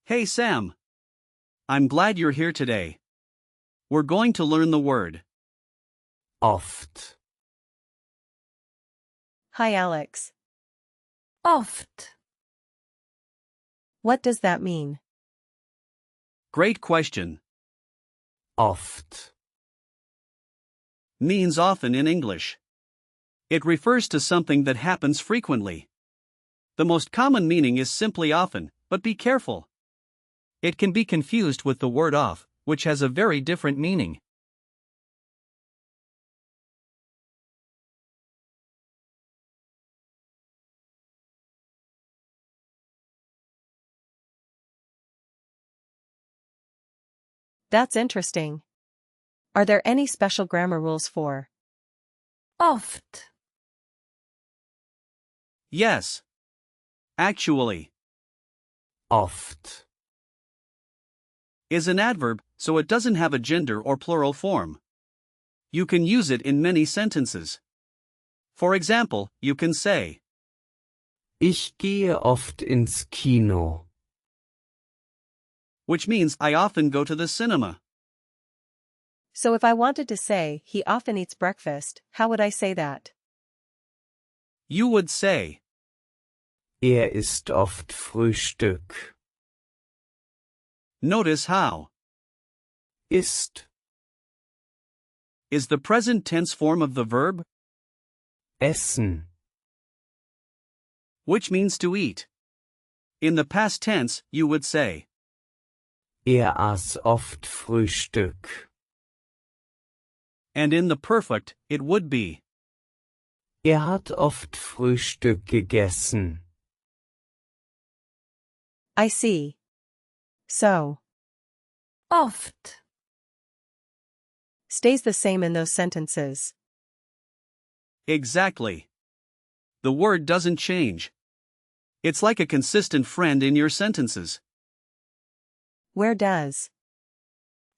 Hey Sam. I'm glad you're here today. We're going to learn the word Oft. Hi Alex. Oft. What does that mean? great question. Oft. Means often in English. It refers to something that happens frequently. The most common meaning is simply often, but be careful. It can be confused with the word off, which has a very different meaning. That's interesting. Are there any special grammar rules for Oft. Yes. Actually, Oft. is an adverb, so it doesn't have a gender or plural form. You can use it in many sentences. For example, you can say, Ich gehe oft ins Kino. which means I often go to the cinema. So if I wanted to say, he often eats breakfast, how would I say that? You would say, Isst oft Frühstück. notice how Isst. is the present tense form of the verb, Essen. which means to eat. In the past tense, you would say, Aß oft Frühstück. and in the perfect, it would be, Hat oft Frühstück gegessen. I see. So, Oft. stays the same in those sentences. exactly. The word doesn't change. It's like a consistent friend in your sentences. Where does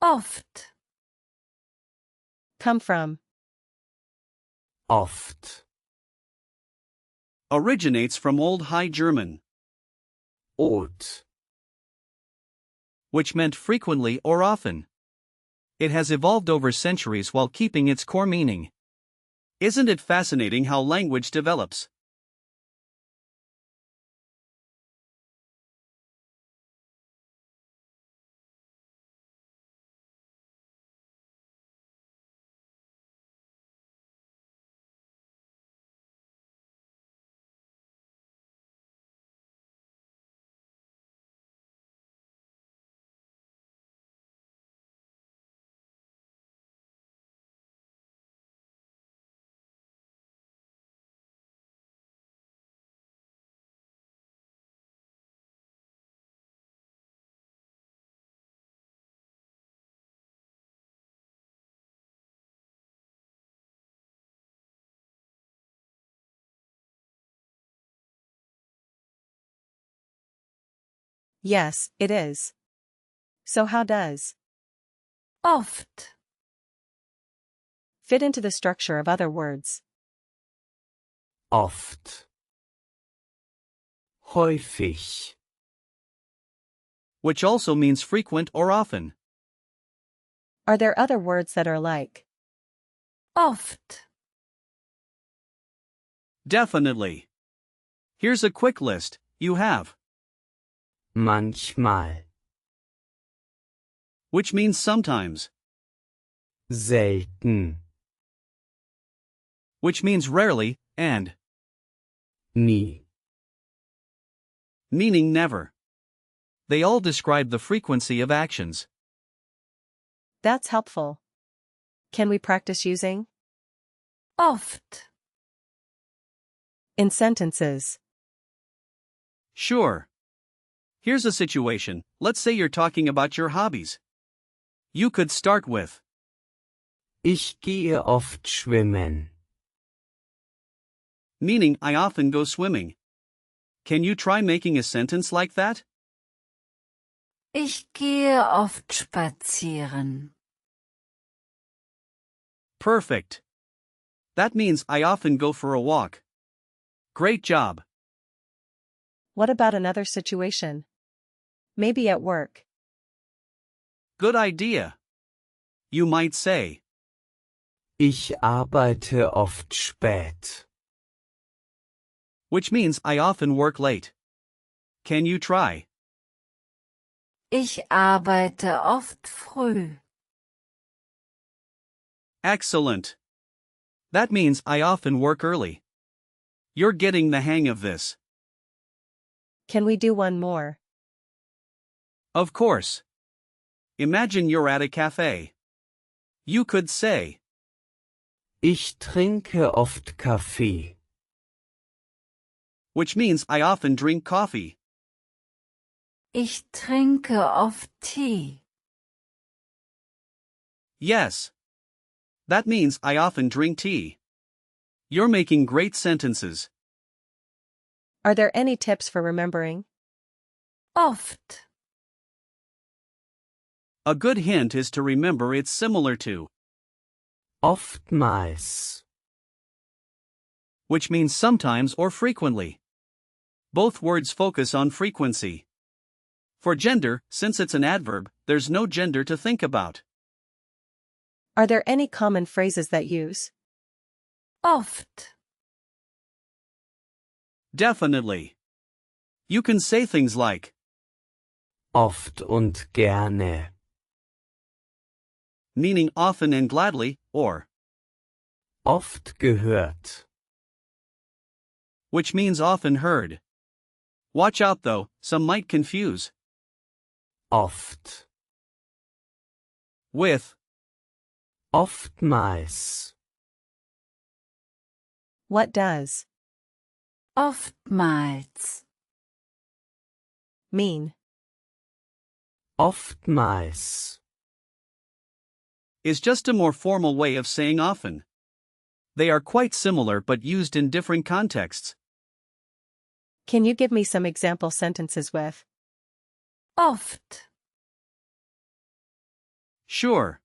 Oft. come from? Oft. Originates from Old High German, Ot. which meant frequently or often. It has evolved over centuries while keeping its core meaning. Isn't it fascinating how language develops? Yes, it is. So how does Oft. fit into the structure of other words? Oft. Häufig. Which also means frequent or often. Are there other words that are like Oft. Definitely. Here's a quick list. You have, Manchmal. which means sometimes, Selten. which means rarely, and, Nie. meaning never. They all describe the frequency of actions. That's helpful. Can we practice using Oft. in sentences? Sure. Here's a situation. Let's say you're talking about your hobbies. You could start with, Ich gehe oft schwimmen. meaning I often go swimming. Can you try making a sentence like that? Ich gehe oft spazieren. Perfect. That means I often go for a walk. Great job. What about another situation? Maybe at work. Good idea. You might say, Ich arbeite oft spät. which means I often work late. Can you try? Ich arbeite oft früh. Excellent. That means I often work early. You're getting the hang of this. Can we do one more? Of course. Imagine you're at a cafe. You could say, Ich trinke oft Kaffee. which means I often drink coffee. Ich trinke oft Tee. Yes. That means I often drink tea. You're making great sentences. Are there any tips for remembering? Oft. A good hint is to remember it's similar to, Oftmals. which means sometimes or frequently. Both words focus on frequency. For gender, since it's an adverb, there's no gender to think about. Are there any common phrases that use? Oft. Definitely. You can say things like, Oft und gerne. meaning often and gladly, or, Oft gehört. which means often heard. Watch out though, some might confuse Oft. with. Oftmals. What does Oftmals. mean? Oftmals. Is just a more formal way of saying often. They are quite similar but used in different contexts. Can you give me some example sentences with? Oft. Sure.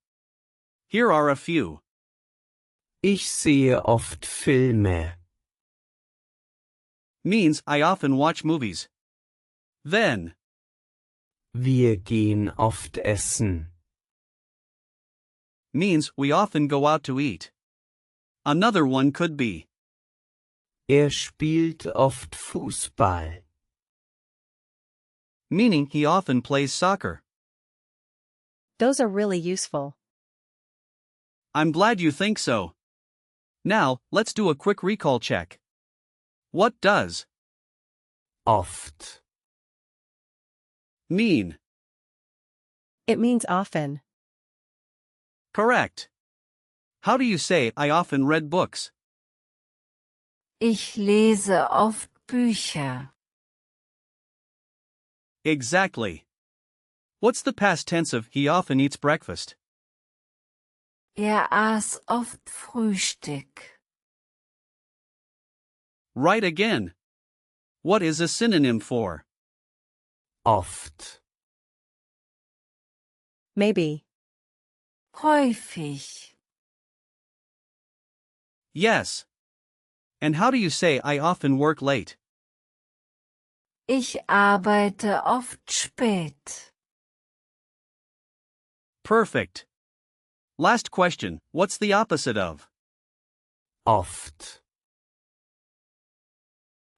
Here are a few. Ich sehe oft Filme. Means I often watch movies. Then, Wir gehen oft essen. means we often go out to eat. Another one could be, Spielt oft Fußball. meaning he often plays soccer. Those are really useful. I'm glad you think so. Now, let's do a quick recall check. What does Oft. mean? It means often. Correct. How do you say I often read books? Ich lese oft Bücher. Exactly. What's the past tense of he often eats breakfast? Aß oft Frühstück. Right again. What is a synonym for? Oft. Maybe. Häufig. Yes. And how do you say I often work late? Ich arbeite oft spät. Perfect. Last question, what's the opposite of? Oft.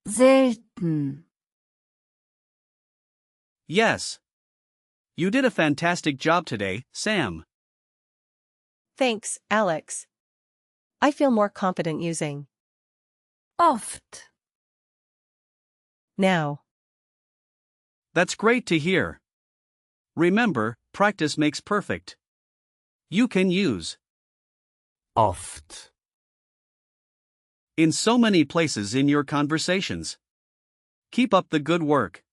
Selten. Yes. You did a fantastic job today, Sam. Thanks, Alex. I feel more confident using Oft. now. That's great to hear. Remember, practice makes perfect. You can use Oft. in so many places in your conversations. Keep up the good work.